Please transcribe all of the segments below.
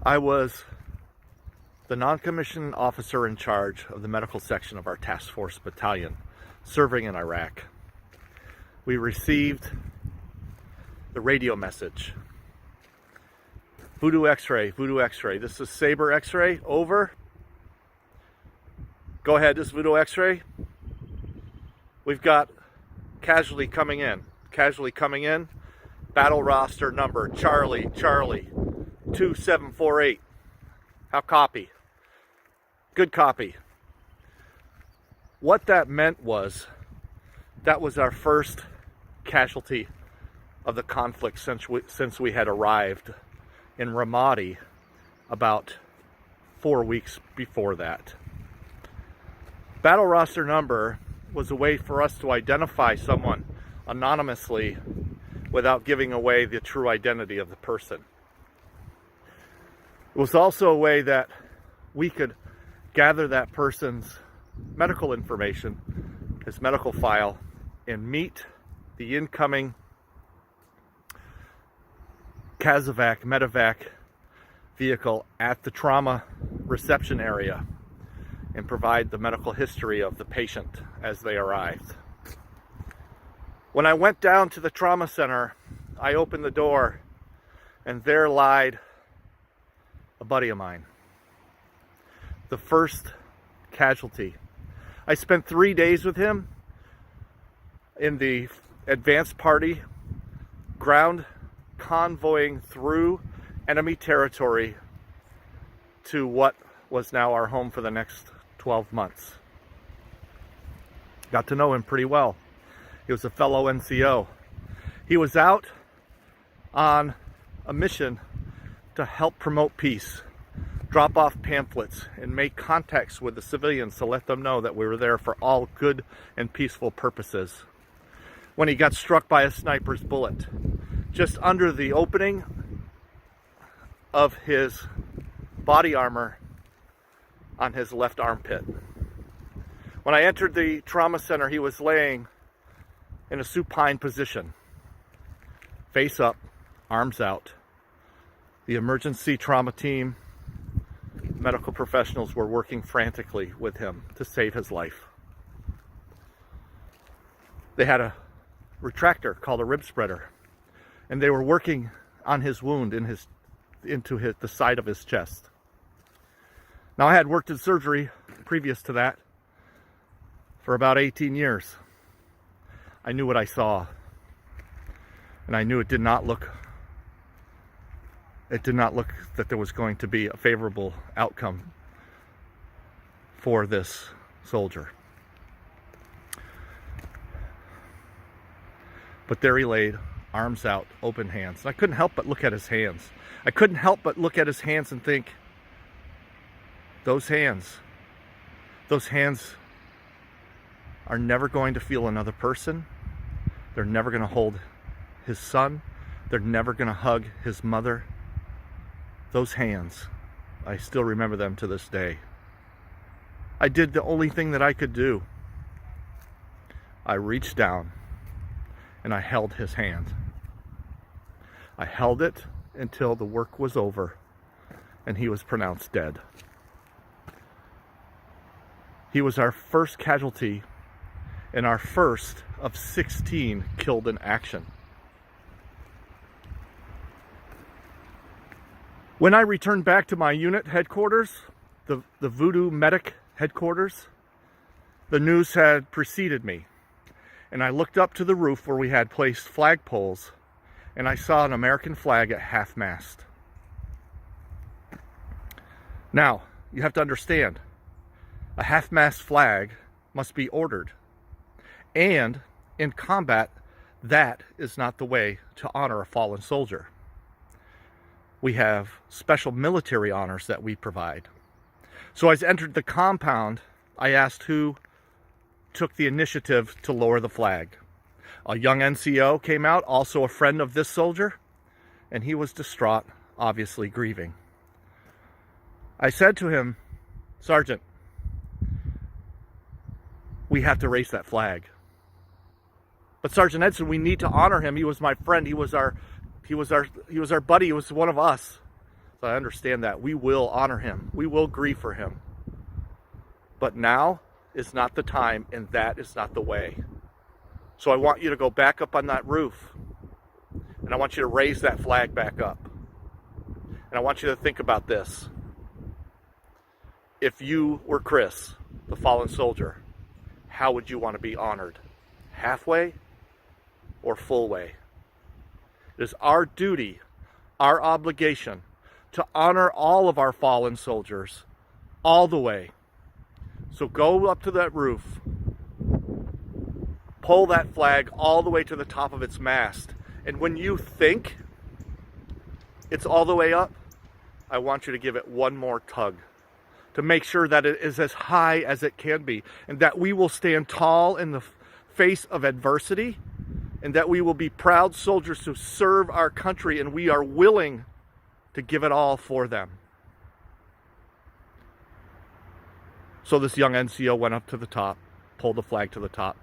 I was the non-commissioned officer in charge of the medical section of our task force battalion serving in Iraq. We received the radio message. Voodoo X-ray, Voodoo X-ray. This is Sabre X-ray, over. Go ahead, this is Voodoo X-ray. We've got casualty coming in. Casualty coming in. Battle roster number, Charlie 2748. How copy? Good copy. What that meant was, that was our first casualty of the conflict since we had arrived in Ramadi about 4 weeks before that. Battle roster number was a way for us to identify someone anonymously without giving away the true identity of the person. It was also a way that we could gather that person's medical information, his medical file, and meet the incoming Casevac, Medevac vehicle at the trauma reception area and provide the medical history of the patient as they arrived. When I went down to the trauma center, I opened the door and there lied a buddy of mine, the first casualty. I spent 3 days with him in the advance party, ground convoying through enemy territory to what was now our home for the next 12 months. Got to know him pretty well. He was a fellow NCO. He was out on a mission to help promote peace, drop off pamphlets, and make contacts with the civilians to let them know that we were there for all good and peaceful purposes. When he got struck by a sniper's bullet, just under the opening of his body armor on his left armpit. When I entered the trauma center, he was laying in a supine position, face up, arms out. The emergency trauma team, medical professionals were working frantically with him to save his life. They had a retractor called a rib spreader, and they were working on his wound into the side of his chest. Now, I had worked in surgery previous to that for about 18 years. I knew what I saw, and I knew it did not look that there was going to be a favorable outcome for this soldier. But there he laid, arms out, open hands. And I couldn't help but look at his hands. I couldn't help but look at his hands and think, those hands are never going to feel another person. They're never going to hold his son. They're never going to hug his mother. Those hands, I still remember them to this day. I did the only thing that I could do. I reached down and I held his hand. I held it until the work was over and he was pronounced dead. He was our first casualty and our first of 16 killed in action. When I returned back to my unit headquarters, the Voodoo Medic headquarters, the news had preceded me. And I looked up to the roof where we had placed flagpoles, and I saw an American flag at half-mast. Now, you have to understand, a half-mast flag must be ordered. And in combat, that is not the way to honor a fallen soldier. We have special military honors that we provide. So as I entered the compound, I asked who took the initiative to lower the flag. A young NCO came out, also a friend of this soldier, and he was distraught, obviously grieving. I said to him, "Sergeant, we have to raise that flag." "But Sergeant Edson, we need to honor him. He was my friend. He was our buddy. He was one of us." So I understand that. We will honor him. We will grieve for him. But now is not the time, and that is not the way. So I want you to go back up on that roof, and I want you to raise that flag back up. And I want you to think about this. If you were Chris, the fallen soldier, how would you want to be honored? Halfway or full way? It is our duty, our obligation, to honor all of our fallen soldiers all the way. So go up to that roof, pull that flag all the way to the top of its mast, and when you think it's all the way up, I want you to give it one more tug to make sure that it is as high as it can be, and that we will stand tall in the face of adversity, and that we will be proud soldiers who serve our country, and we are willing to give it all for them. So this young NCO went up to the top, pulled the flag to the top,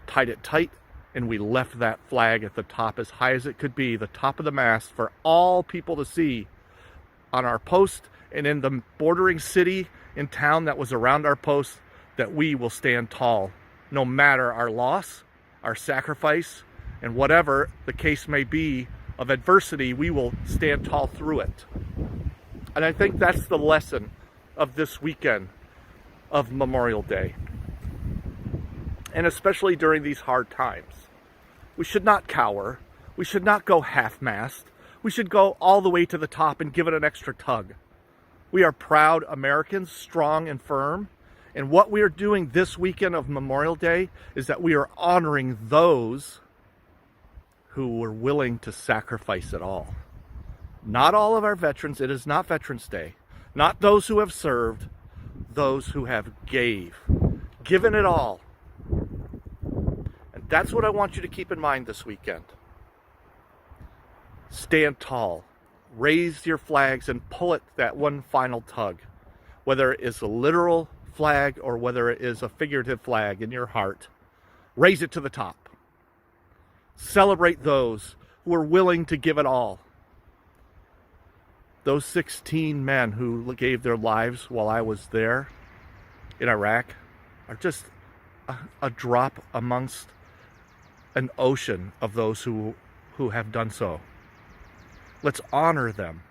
tied it tight, and we left that flag at the top as high as it could be, the top of the mast, for all people to see on our post and in the bordering city and town that was around our post, that we will stand tall no matter our loss, our sacrifice, and whatever the case may be of adversity, we will stand tall through it. And I think that's the lesson of this weekend of Memorial Day. And especially during these hard times. We should not cower. We should not go half-mast. We should go all the way to the top and give it an extra tug. We are proud Americans, strong and firm. And what we are doing this weekend of Memorial Day is that we are honoring those who were willing to sacrifice it all. Not all of our veterans. It is not Veterans Day. Not those who have served. Those who have given it all. And that's what I want you to keep in mind this weekend. Stand tall. Raise your flags and pull it that one final tug. Whether it is a literal flag or whether it is a figurative flag in your heart, raise it to the top. Celebrate those who are willing to give it all. Those 16 men who gave their lives while I was there in Iraq are just a drop amongst an ocean of those who have done so. Let's honor them.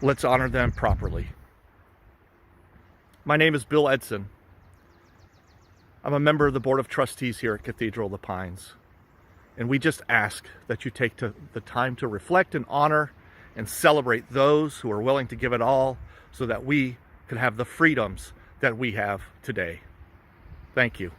Let's honor them properly. My name is Bill Edson. I'm a member of the Board of Trustees here at Cathedral of the Pines. And we just ask that you take the time to reflect and honor and celebrate those who are willing to give it all so that we can have the freedoms that we have today. Thank you.